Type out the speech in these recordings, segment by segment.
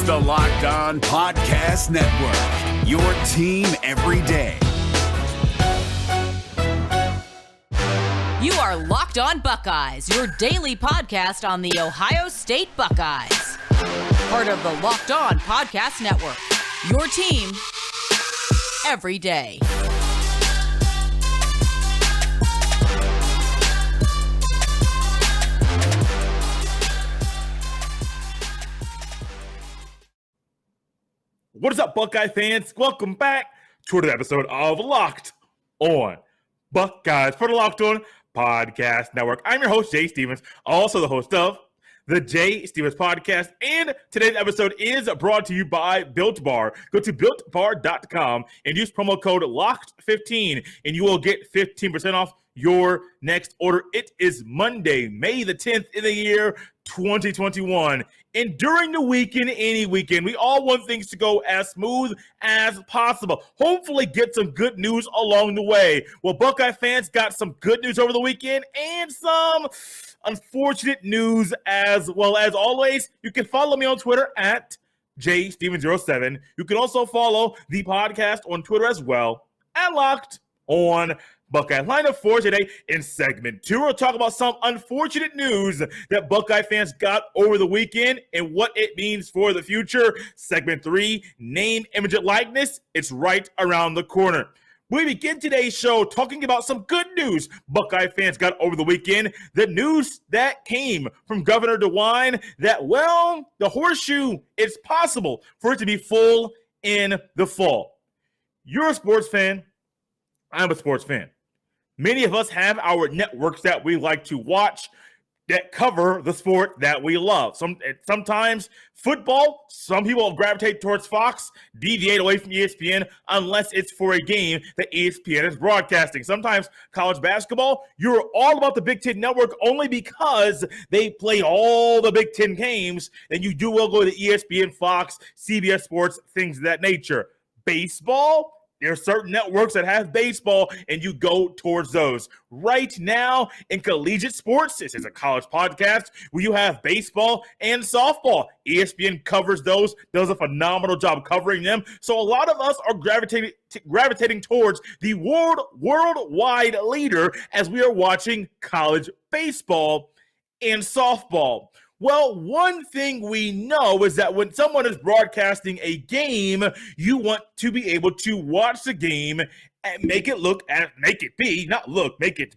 the Locked On Podcast Network, your team every day. You are Locked On Buckeyes, your daily podcast on the Ohio State Buckeyes. Part of the Locked On Podcast Network, your team every day. What is up, Buckeye fans? Welcome back to another episode of Locked On Buckeyes for the Locked On Podcast Network. I'm your host, Jay Stevens, also the host of the Jay Stevens Podcast, and today's episode is brought to you by Built Bar. Go to BuiltBar.com and use promo code LOCKED15, and you will get 15% off your next order. It is Monday, May the 10th in the year 2021. And during the weekend, any weekend, we all want things to go as smooth as possible. Hopefully get some good news along the way. Well, Buckeye fans got some good news over the weekend and some unfortunate news as well. As always, you can follow me on Twitter at JStevens07. You can also follow the podcast on Twitter as well at Locked On Buckeye. Lineup for today in segment 2, we'll talk about some unfortunate news that Buckeye fans got over the weekend and what it means for the future. Segment 3, name, image, and likeness. It's right around the corner. We begin today's show talking about some good news Buckeye fans got over the weekend. The news that came from Governor DeWine that, well, the horseshoe, it's possible for it to be full in the fall. You're a sports fan. I'm a sports fan. Many of us have our networks that we like to watch that cover the sport that we love. Sometimes football, some people gravitate towards Fox, deviate away from ESPN unless it's for a game that ESPN is broadcasting. Sometimes college basketball, you're all about the Big Ten Network only because they play all the Big Ten games, and you do well go to ESPN, Fox, CBS Sports, things of that nature. Baseball, there are certain networks that have baseball, and you go towards those. Right now, in collegiate sports, this is a college podcast, where you have baseball and softball. ESPN covers those, does a phenomenal job covering them. So a lot of us are gravitating towards the worldwide leader as we are watching college baseball and softball. Well, one thing we know is that when someone is broadcasting a game, you want to be able to watch the game and make it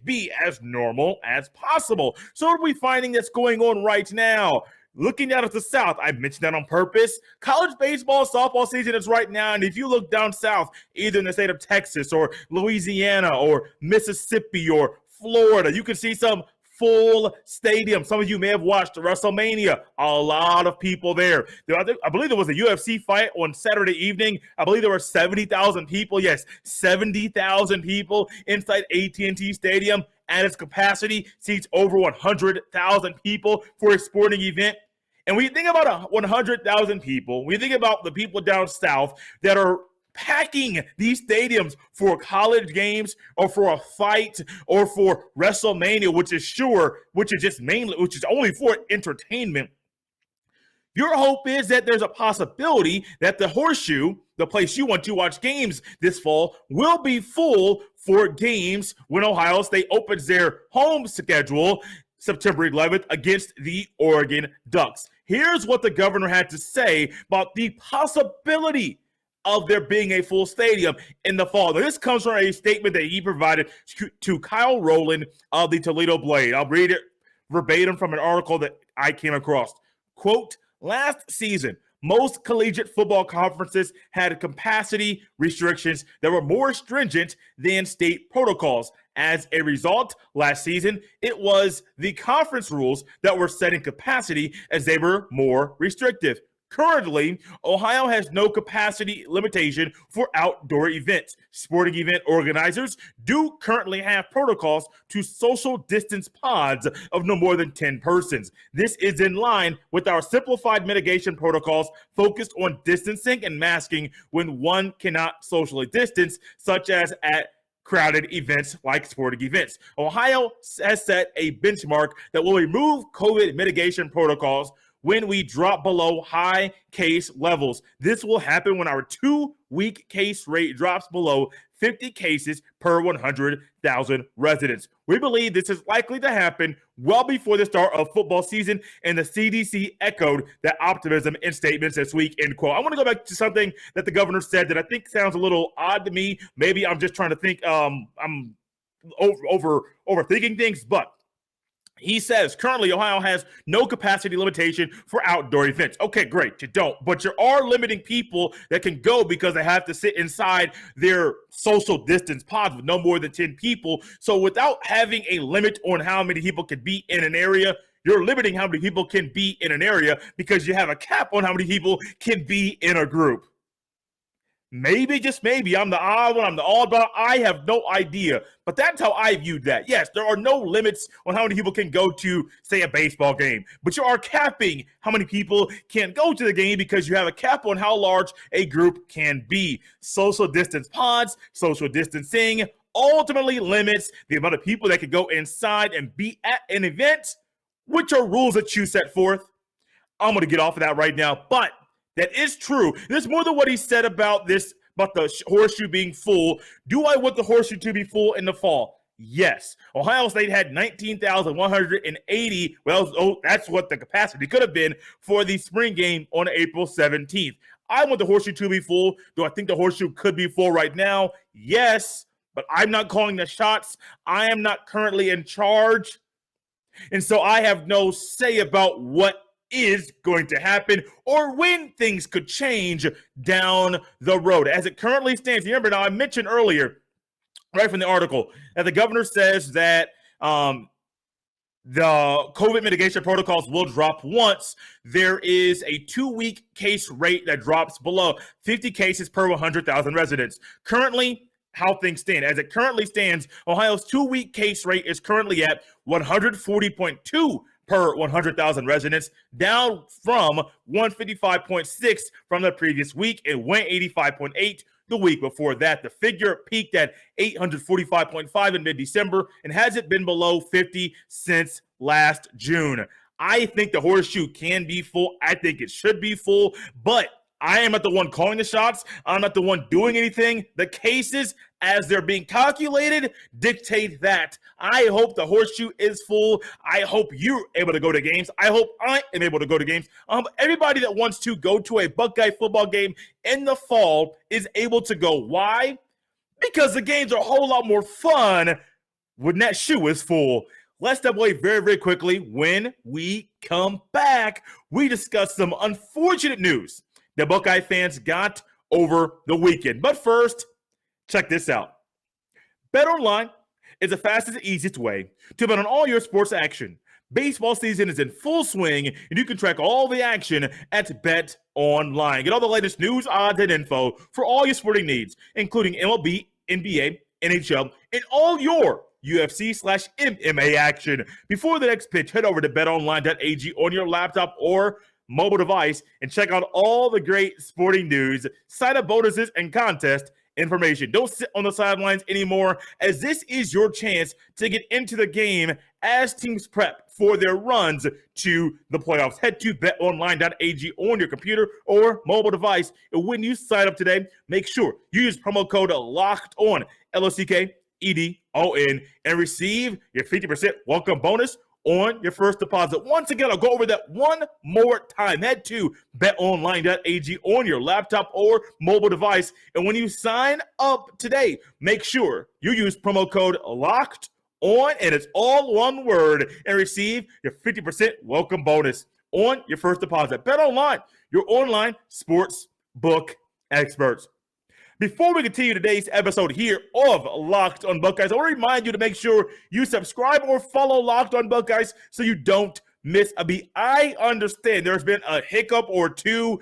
be as normal as possible. So what are we finding that's going on right now? Looking down at the South, I mentioned that on purpose. College baseball, softball season is right now, and if you look down south, either in the state of Texas or Louisiana or Mississippi or Florida, you can see some full stadium. Some of you may have watched WrestleMania. A lot of people there. I believe there was a UFC fight on Saturday evening. I believe there were 70,000 people. Yes, 70,000 people inside AT&T Stadium. At its capacity, seats over 100,000 people for a sporting event. And when you think about 100,000 people, when you think about the people down south that are packing these stadiums for college games or for a fight or for WrestleMania, which is only for entertainment. Your hope is that there's a possibility that the horseshoe, the place you want to watch games this fall, will be full for games when Ohio State opens their home schedule September 11th against the Oregon Ducks. Here's what the governor had to say about the possibility of there being a full stadium in the fall. Now, this comes from a statement that he provided to Kyle Rowland of the Toledo Blade. I'll read it verbatim from an article that I came across. Quote, last season, most collegiate football conferences had capacity restrictions that were more stringent than state protocols. As a result, last season, it was the conference rules that were setting capacity as they were more restrictive. Currently, Ohio has no capacity limitation for outdoor events. Sporting event organizers do currently have protocols to social distance pods of no more than 10 persons. This is in line with our simplified mitigation protocols focused on distancing and masking when one cannot socially distance, such as at crowded events like sporting events. Ohio has set a benchmark that will remove COVID mitigation protocols when we drop below high case levels. This will happen when our 2-week case rate drops below 50 cases per 100,000 residents. We believe this is likely to happen well before the start of football season, and the CDC echoed that optimism in statements this week, end quote. I want to go back to something that the governor said that I think sounds a little odd to me. Maybe I'm just trying to think, I'm overthinking things, but he says currently Ohio has no capacity limitation for outdoor events. Okay, great, you don't. But you are limiting people that can go because they have to sit inside their social distance pods with no more than 10 people. So without having a limit on how many people can be in an area, you're limiting how many people can be in an area because you have a cap on how many people can be in a group. Maybe, just maybe, I'm the odd one, I'm the oddball. I have no idea. But that's how I viewed that. Yes, there are no limits on how many people can go to, say, a baseball game. But you are capping how many people can go to the game because you have a cap on how large a group can be. Social distance pods, social distancing ultimately limits the amount of people that can go inside and be at an event, which are rules that you set forth. I'm going to get off of that right now, but that is true. There's more than what he said about this, about the horseshoe being full. Do I want the horseshoe to be full in the fall? Yes. Ohio State had 19,180. Well, that's what the capacity could have been for the spring game on April 17th. I want the horseshoe to be full. Do I think the horseshoe could be full right now? Yes, but I'm not calling the shots. I am not currently in charge. And so I have no say about what is going to happen or when things could change down the road. As it currently stands, remember now I mentioned earlier, right from the article, that the governor says that the COVID mitigation protocols will drop once there is a 2-week case rate that drops below 50 cases per 100,000 residents. Currently, how things stand. As it currently stands, Ohio's 2-week case rate is currently at 140.2 per 100,000 residents, down from 155.6 from the previous week and 185.8 the week before that. The figure peaked at 845.5 in mid-December and hasn't been below 50 since last June. I think the horseshoe can be full. I think it should be full, but I am not the one calling the shots. I'm not the one doing anything. The cases, as they're being calculated, dictate that. I hope the horseshoe is full. I hope you're able to go to games. I hope I am able to go to games. Everybody that wants to go to a Buckeye football game in the fall is able to go. Why? Because the games are a whole lot more fun when that shoe is full. Let's step away very, very quickly. When we come back, we discuss some unfortunate news that Buckeye fans got over the weekend. But first, check this out. BetOnline is the fastest and easiest way to bet on all your sports action. Baseball season is in full swing, and you can track all the action at BetOnline. Get all the latest news, odds, and info for all your sporting needs, including MLB, NBA, NHL, and all your UFC/MMA action. Before the next pitch, head over to betonline.ag on your laptop or mobile device and check out all the great sporting news, sign-up bonuses, and contest information. Don't sit on the sidelines anymore, as this is your chance to get into the game as teams prep for their runs to the playoffs. Head to betonline.ag on your computer or mobile device, and when you sign up today, make sure you use promo code LOCKEDON, LOCKEDON, and receive your 50% welcome bonus on your first deposit. Once again, I'll go over that one more time. Head to betonline.ag on your laptop or mobile device. And when you sign up today, make sure you use promo code LOCKEDON, and it's all one word, and receive your 50% welcome bonus on your first deposit. BetOnline, your online sports book experts. Before we continue today's episode here of Locked on Buckeyes, I want to remind you to make sure you subscribe or follow Locked on Buckeyes so you don't miss a beat. I understand there's been a hiccup or two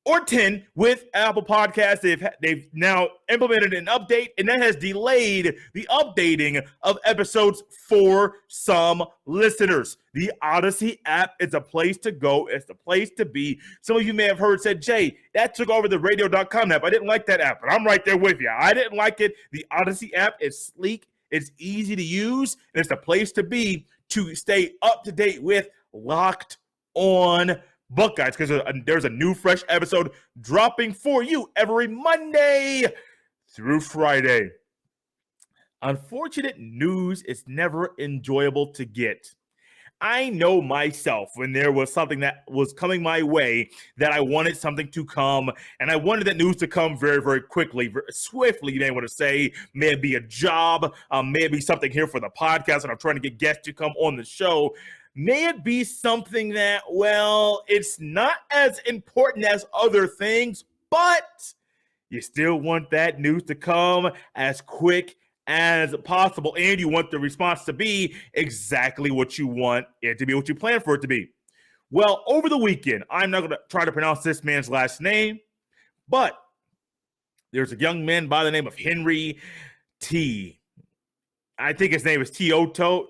or 10 with Apple Podcasts. They've now implemented an update, and that has delayed the updating of episodes for some listeners. The Odyssey app is a place to go. It's the place to be. Some of you may have heard said, Jay, that took over the radio.com app. I didn't like that app, but I'm right there with you. I didn't like it. The Odyssey app is sleek. It's easy to use, and it's the place to be to stay up to date with Locked on Buckeyes, because there's a new, fresh episode dropping for you every Monday through Friday. Unfortunate news is never enjoyable to get. I know myself when there was something that was coming my way that I wanted something to come, and I wanted that news to come very, very quickly, very swiftly, you may want to say. May it be a job, may it be something here for the podcast, and I'm trying to get guests to come on the show. May it be something that, well, it's not as important as other things, but you still want that news to come as quick as possible, and you want the response to be exactly what you want it to be, what you plan for it to be. Well, over the weekend, I'm not going to try to pronounce this man's last name, but there's a young man by the name of Henry T. I think his name is Tioto.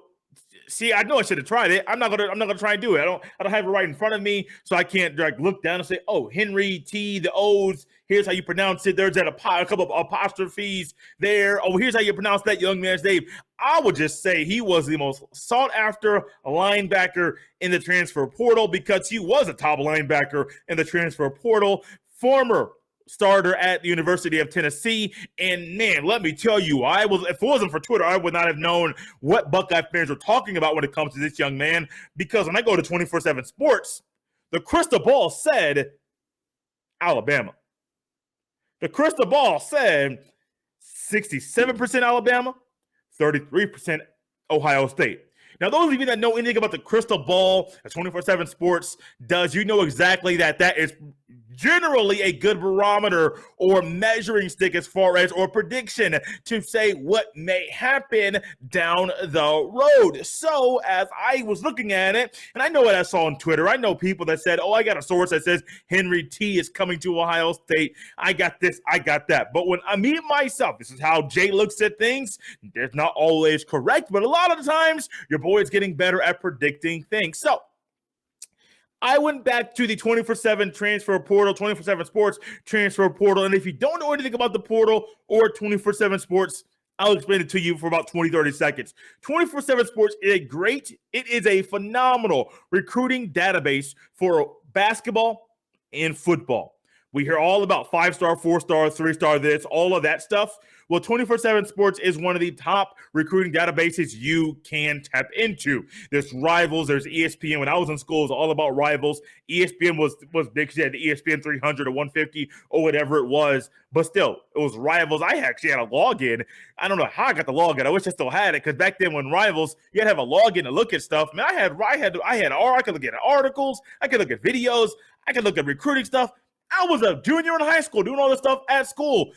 See, I know I should have tried it. I'm not gonna try and do it. I don't have it right in front of me, so I can't like look down and say, "Oh, Henry T, the O's. Here's how you pronounce it." There's a couple of apostrophes there. Oh, here's how you pronounce that young man's name. I would just say he was the most sought after linebacker in the transfer portal because he was a top linebacker in the transfer portal. Former starter at the University of Tennessee. And man, let me tell you, if it wasn't for Twitter, I would not have known what Buckeye fans are talking about when it comes to this young man. Because when I go to 24/7 Sports, the crystal ball said Alabama. The crystal ball said 67% Alabama, 33% Ohio State. Now, those of you that know anything about the crystal ball that 24/7 Sports does, you know exactly that is generally a good barometer or measuring stick as far as, or prediction to say what may happen down the road. So as I was looking at it, and I know what I saw on Twitter, I know people that said, oh, I got a source that says Henry T is coming to Ohio State. I got this, I got that. But when I meet myself, this is how Jay looks at things. It's not always correct, but a lot of the times your boy is getting better at predicting things. So I went back to the 24/7 transfer portal, 24/7 Sports transfer portal. And if you don't know anything about the portal or 24/7 Sports, I'll explain it to you for about 20, 30 seconds. 24/7 Sports is a phenomenal recruiting database for basketball and football. We hear all about 5-star, 4-star, 3-star this, all of that stuff. Well, 24/7 Sports is one of the top recruiting databases you can tap into. There's Rivals, there's ESPN. When I was in school, it was all about Rivals. ESPN was big because you had the ESPN 300 or 150 or whatever it was. But still, it was Rivals. I actually had a login. I don't know how I got the login. I wish I still had it because back then when Rivals, you had to have a login to look at stuff. Man, I could look at articles. I could look at videos. I could look at recruiting stuff. I was a junior in high school doing all this stuff at school.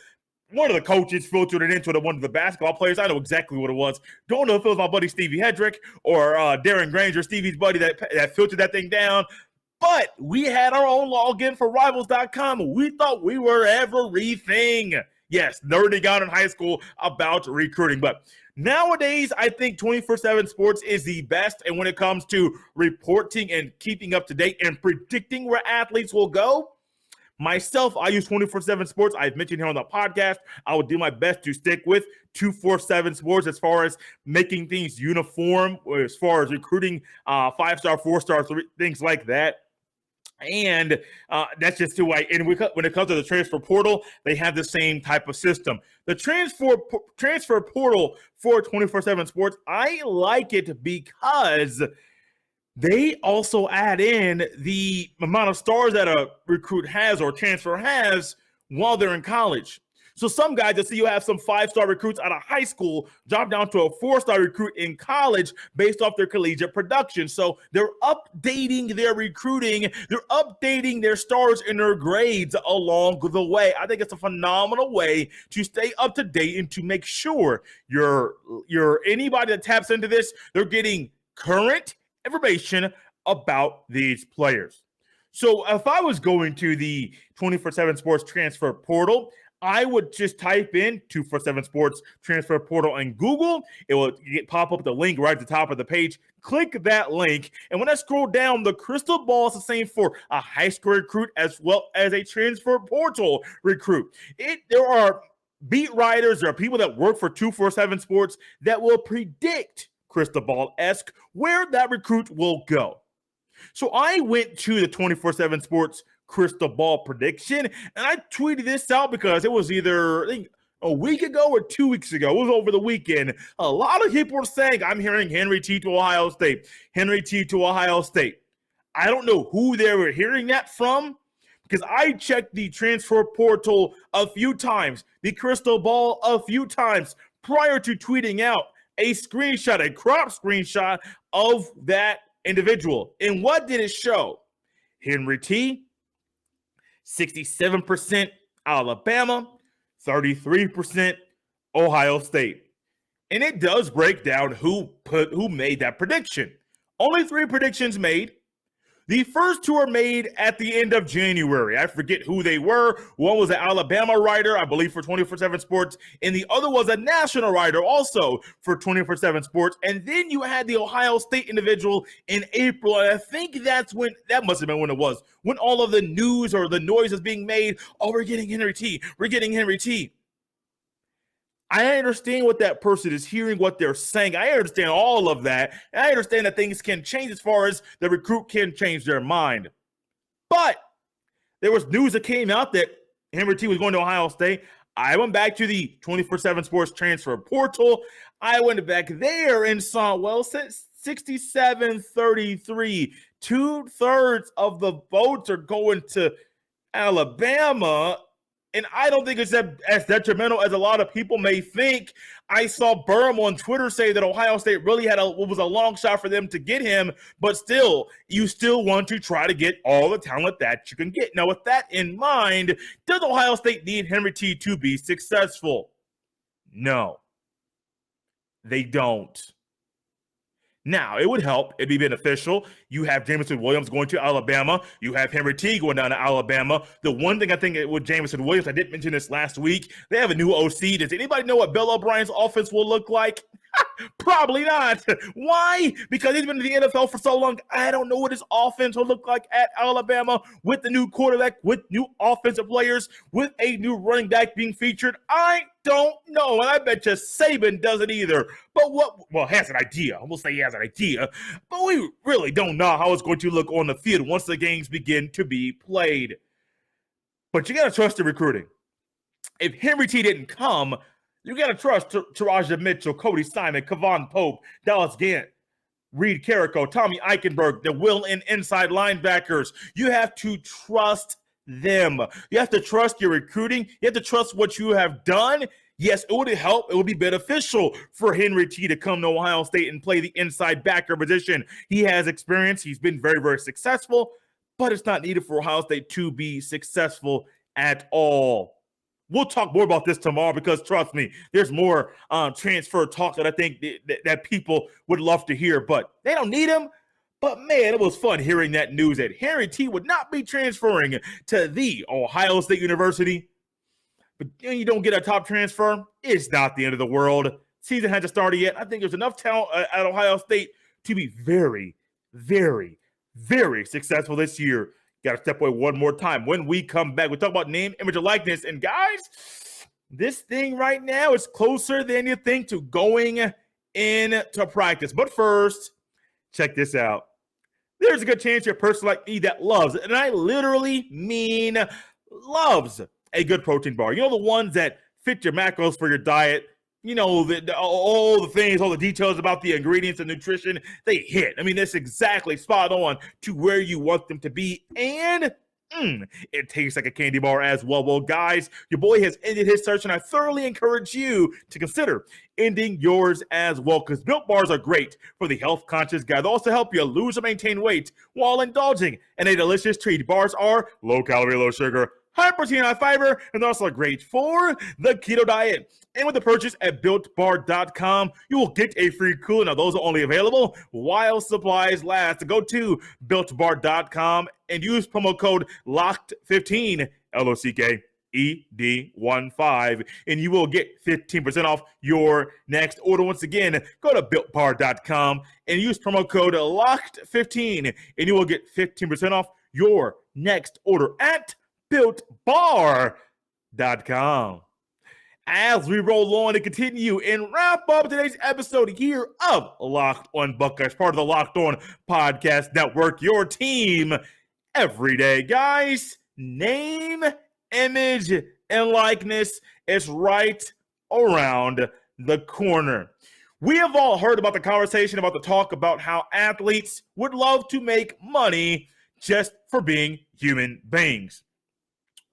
One of the coaches filtered it into one of the basketball players. I know exactly what it was. Don't know if it was my buddy Stevie Hedrick or Darren Granger, Stevie's buddy that filtered that thing down. But we had our own login for Rivals.com. We thought we were everything. Yes, nerding out in high school about recruiting. But nowadays, I think 24/7 Sports is the best. And when it comes to reporting and keeping up to date and predicting where athletes will go, myself, I use 24/7 Sports. I've mentioned here on the podcast, I will do my best to stick with 24/7 Sports as far as making things uniform, as far as recruiting 5-star, 4-star, things like that. And that's just who I. And when it comes to the transfer portal, they have the same type of system. The transfer portal for 24/7 Sports, I like it because they also add in the amount of stars that a recruit has or transfer has while they're in college. So some guys, you'll see you have some 5-star recruits out of high school drop down to a 4-star recruit in college based off their collegiate production. So they're updating their recruiting. They're updating their stars and their grades along the way. I think it's a phenomenal way to stay up to date and to make sure you're anybody that taps into this, they're getting current information about these players. So if I was going to the 24/7 Sports transfer portal, I would just type in 24/7 Sports transfer portal in Google. It will pop up the link right at the top of the page. Click that link. And when I scroll down, the crystal ball is the same for a high school recruit as well as a transfer portal recruit. There are beat writers, there are people that work for 24/7 Sports that will predict crystal ball-esque where that recruit will go. So I went to the 24/7 Sports crystal ball prediction, and I tweeted this out because it was either, I think, a week ago or 2 weeks ago. It was over the weekend. A lot of people were saying, I'm hearing Henry T to Ohio State. Henry T to Ohio State. I don't know who they were hearing that from, because I checked the transfer portal a few times, the crystal ball a few times prior to tweeting out a screenshot, a crop screenshot of that individual. And what did it show? Henry T, 67% Alabama, 33% Ohio State. And it does break down who made that prediction. Only 3 predictions made. The first 2 are made at the end of January. I forget who they were. One was an Alabama writer, I believe, for 24/7 Sports, and the other was a national writer also for 24/7 Sports. And then you had the Ohio State individual in April, and I think that must have been when it was, when all of the news or the noise is being made. Oh, we're getting Henry T. We're getting Henry T. I understand what that person is hearing, what they're saying. I understand all of that. And I understand that things can change as far as the recruit can change their mind. But there was news that came out that Henry T was going to Ohio State. I went back to the 24/7 Sports transfer portal. I went back there and saw, 67-33. 2/3 of the votes are going to Alabama. And I don't think it's as detrimental as a lot of people may think. I saw Burham on Twitter say that Ohio State really was a long shot for them to get him, but still, you still want to try to get all the talent that you can get. Now, with that in mind, does Ohio State need Henry T to be successful? No, they don't. Now, it would help. It'd be beneficial. You have Jameson Williams going to Alabama. You have Henry T going down to Alabama. The one thing I think with Jameson Williams, I did mention this last week, they have a new OC. Does anybody know what Bill O'Brien's offense will look like? Probably not. Why? Because he's been in the NFL for so long. I don't know what his offense will look like at Alabama with the new quarterback, with new offensive players, with a new running back being featured. I don't know. And I bet you Saban doesn't either. But has an idea. We'll say he has an idea. But we really don't know how it's going to look on the field once the games begin to be played. But you got to trust the recruiting. If Henry T didn't come, you got to trust Taraja Mitchell, Cody Simon, Kevon Pope, Dallas Gant, Reed Carrico, Tommy Eichenberg, the will and inside linebackers. You have to trust them. You have to trust your recruiting. You have to trust what you have done. Yes, it would help. It would be beneficial for Henry T to come to Ohio State and play the inside backer position. He has experience. He's been very, very successful, but it's not needed for Ohio State to be successful at all. We'll talk more about this tomorrow because, trust me, there's more transfer talk that I think that people would love to hear, but they don't need him. But, man, it was fun hearing that news that Henry T would not be transferring to the Ohio State University. But you don't get a top transfer, it's not the end of the world. Season hasn't started yet. I think there's enough talent at Ohio State to be very, very, very successful this year. Got to step away one more time. When we come back, we talk about name, image, and likeness. And guys, this thing right now is closer than you think to going into practice. But first, check this out. There's a good chance you're a person like me that loves, and I literally mean loves, a good protein bar. You know, the ones that fit your macros for your diet. You know, all the things, all the details about the ingredients and nutrition, they hit. I mean, that's exactly spot on to where you want them to be. And it tastes like a candy bar as well. Well, guys, your boy has ended his search, and I thoroughly encourage you to consider ending yours as well, because Built Bars are great for the health-conscious guy. They'll also help you lose or maintain weight while indulging in a delicious treat. Bars are low-calorie, low-sugar, high protein, high fiber, and they're also great for the keto diet. And with the purchase at BuiltBar.com, you will get a free cooler. Now, those are only available while supplies last. Go to BuiltBar.com and use promo code LOCKED15, LOCKED15, and you will get 15% off your next order. Once again, go to BuiltBar.com and use promo code LOCKED15, and you will get 15% off your next order at BuiltBar.com. As we roll on to continue and wrap up today's episode here of Locked On Buckeyes, part of the Locked On Podcast Network, your team every day. Guys, name, image, and likeness is right around the corner. We have all heard about the conversation, about the talk about how athletes would love to make money just for being human beings.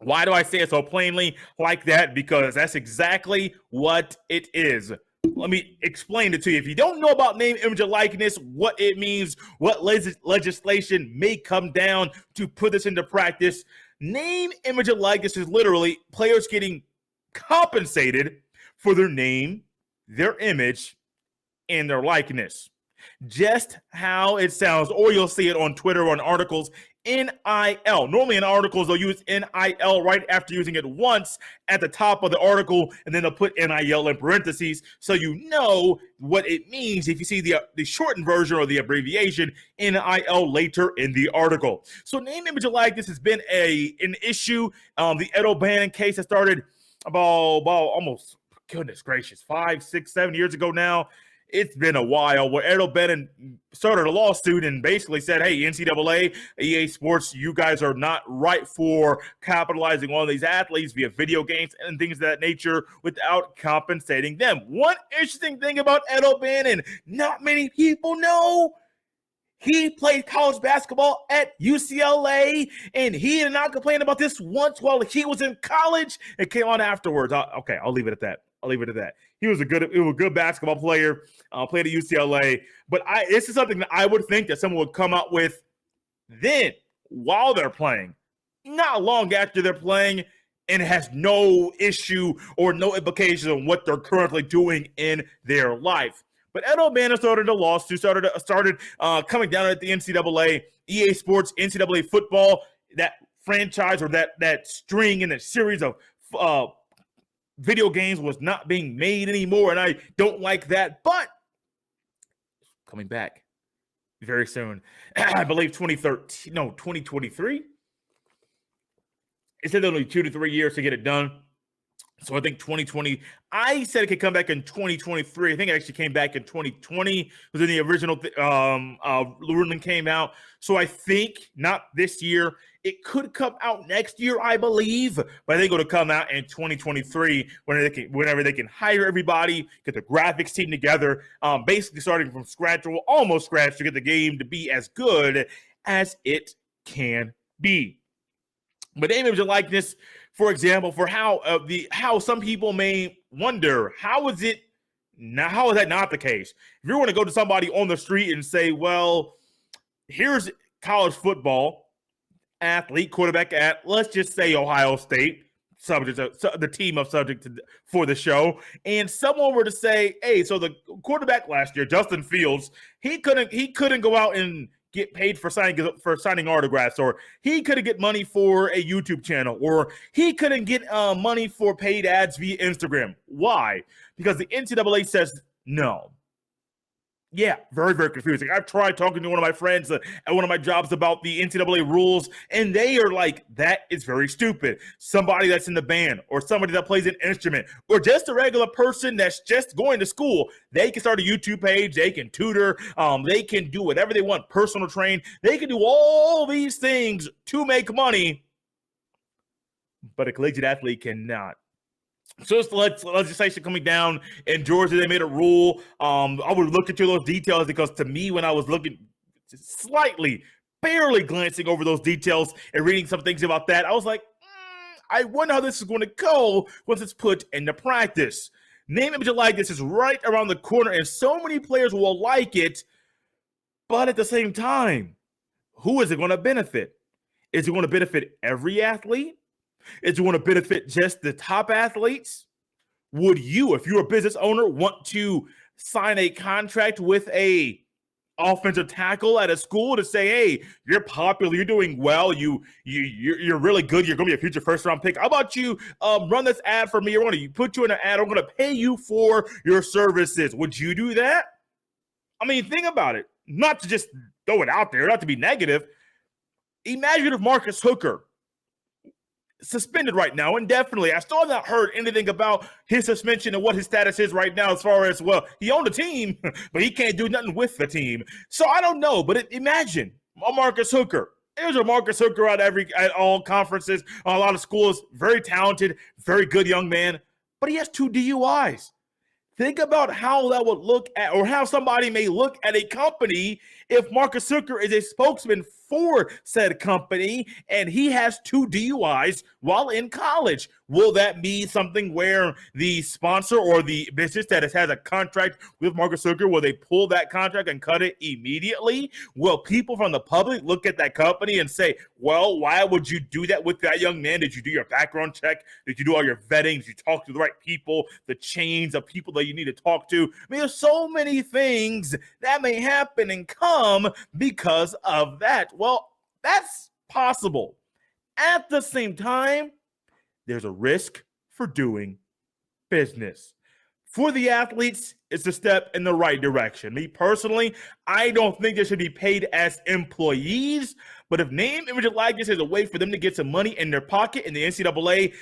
Why do I say it so plainly like that? Because that's exactly what it is. Let me explain it to you. If you don't know about name, image, and likeness, what it means, what legislation may come down to put this into practice, name, image, and likeness is literally players getting compensated for their name, their image, and their likeness. Just how it sounds, or you'll see it on Twitter or on articles. NIL. Normally in articles, they'll use NIL right after using it once at the top of the article, and then they'll put NIL in parentheses so you know what it means if you see the shortened version or the abbreviation NIL later in the article. So name, image, and likeness has been an issue. The Ed O'Bannon case that started about almost, goodness gracious, 5, 6, 7 years ago now. It's been a while where Ed O'Bannon started a lawsuit and basically said, hey, NCAA, EA Sports, you guys are not right for capitalizing on these athletes via video games and things of that nature without compensating them. One interesting thing about Ed O'Bannon, not many people know, he played college basketball at UCLA, and he did not complain about this once while he was in college. It came on afterwards. I'll leave it at that. He was a good basketball player, played at UCLA. But this is something that I would think that someone would come out with then while they're playing, not long after they're playing, and it has no issue or no implications on what they're currently doing in their life. But Ed O'Bannon started a lawsuit, started coming down at the NCAA, EA Sports, NCAA football, that franchise or that string in a series of video games was not being made anymore, and I don't like that, but coming back very soon. I believe 2023. It said only 2 to 3 years to get it done. So I think 2020, I said it could come back in 2023. I think it actually came back in 2020 was when the original ruling came out. So I think not this year. It could come out next year, I believe, but I think it'll come out in 2023 whenever they can hire everybody, get the graphics team together, basically starting from scratch or almost scratch to get the game to be as good as it can be. But name, image, and likeness, for example, for how some people may wonder, how is that not the case? If you want to go to somebody on the street and say, well, here's college football athlete, quarterback at, let's just say Ohio State, the team of subject for the show, and someone were to say, hey, so the quarterback last year, Justin Fields, he couldn't go out and get paid for signing autographs, or he couldn't get money for a YouTube channel, or he couldn't get money for paid ads via Instagram. Why? Because the NCAA says no. Yeah, very, very confusing. I've tried talking to one of my friends at one of my jobs about the NCAA rules, and they are like, that is very stupid. Somebody that's in the band, or somebody that plays an instrument, or just a regular person that's just going to school, they can start a YouTube page, they can tutor, they can do whatever they want, personal train. They can do all these things to make money, but a collegiate athlete cannot. So it's legislation coming down in Georgia. They made a rule. I would look into those details because to me, when I was looking barely glancing over those details and reading some things about that, I was like, I wonder how this is going to go once it's put into practice. Name, image, and likeness is right around the corner, and so many players will like it. But at the same time, who is it going to benefit? Is it going to benefit every athlete? Is it going to benefit just the top athletes? Would you, if you're a business owner, want to sign a contract with a offensive tackle at a school to say, hey, you're popular, you're doing well, you're really good, you're going to be a future first-round pick. How about you run this ad for me? I want to put you in an ad. I'm going to pay you for your services. Would you do that? I mean, think about it. Not to just throw it out there, not to be negative. Imagine if Marcus Hooker suspended right now indefinitely. I still have not heard anything about his suspension and what his status is right now as far as, well, he owned a team, but he can't do nothing with the team. So I don't know, but imagine a Marcus Hooker. There's a Marcus Hooker at all conferences, a lot of schools, very talented, very good young man, but he has 2 DUIs. Think about how that would look at, or how somebody may look at a company if Marcus Hooker is a spokesman for said company and he has 2 DUIs while in college. Will that be something where the sponsor or the business that has a contract with Marcus Hooker, will they pull that contract and cut it immediately? Will people from the public look at that company and say, well, why would you do that with that young man? Did you do your background check? Did you do all your vetting? Did you talk to the right people, the chains of people that you need to talk to? I mean, there's so many things that may happen and come because of that. Well, that's possible. At the same time, there's a risk for doing business. For the athletes, it's a step in the right direction. Me personally, I don't think they should be paid as employees, but if name, image, and likeness is a way for them to get some money in their pocket, and the NCAA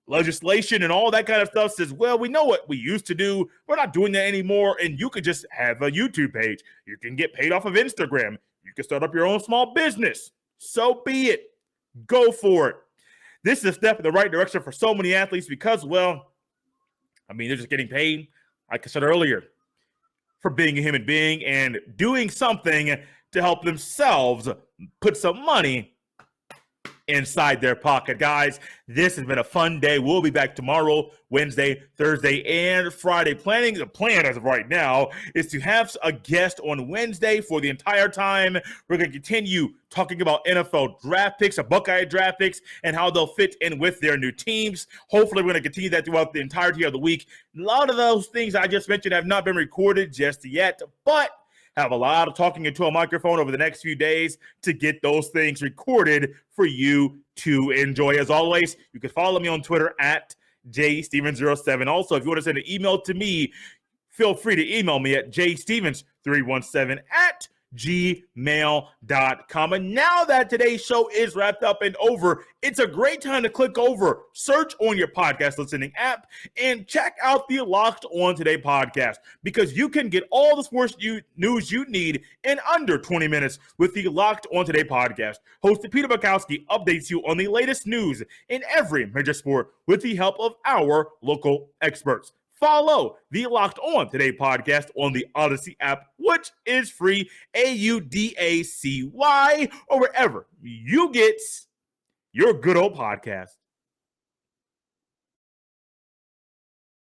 legislation and all that kind of stuff says, well, we know what we used to do. We're not doing that anymore, and you could just have a YouTube page. You can get paid off of Instagram. You can start up your own small business. So be it. Go for it. This is a step in the right direction for so many athletes because, well, I mean, they're just getting paid, like I said earlier, for being a human being and doing something to help themselves put some money inside their pocket. Guys, this has been a fun day. We'll be back tomorrow, Wednesday, Thursday, and Friday. The plan as of right now is to have a guest on Wednesday for the entire time. We're going to continue talking about NFL draft picks, Buckeye draft picks, and how they'll fit in with their new teams. Hopefully, we're going to continue that throughout the entirety of the week. A lot of those things I just mentioned have not been recorded just yet, but have a lot of talking into a microphone over the next few days to get those things recorded for you to enjoy. As always, you can follow me on Twitter at jstevens07. Also, if you want to send an email to me, feel free to email me at jstevens317 at gmail.com. And now that today's show is wrapped up and over, it's a great time to click over, search on your podcast listening app, and check out the Locked On Today podcast, because you can get all the sports news you need in under 20 minutes with the Locked On Today podcast. Host Peter Bukowski updates you on the latest news in every major sport with the help of our local experts. Follow the Locked On Today podcast on the Odyssey app, which is free, AUDACY, or wherever you get your good old podcast.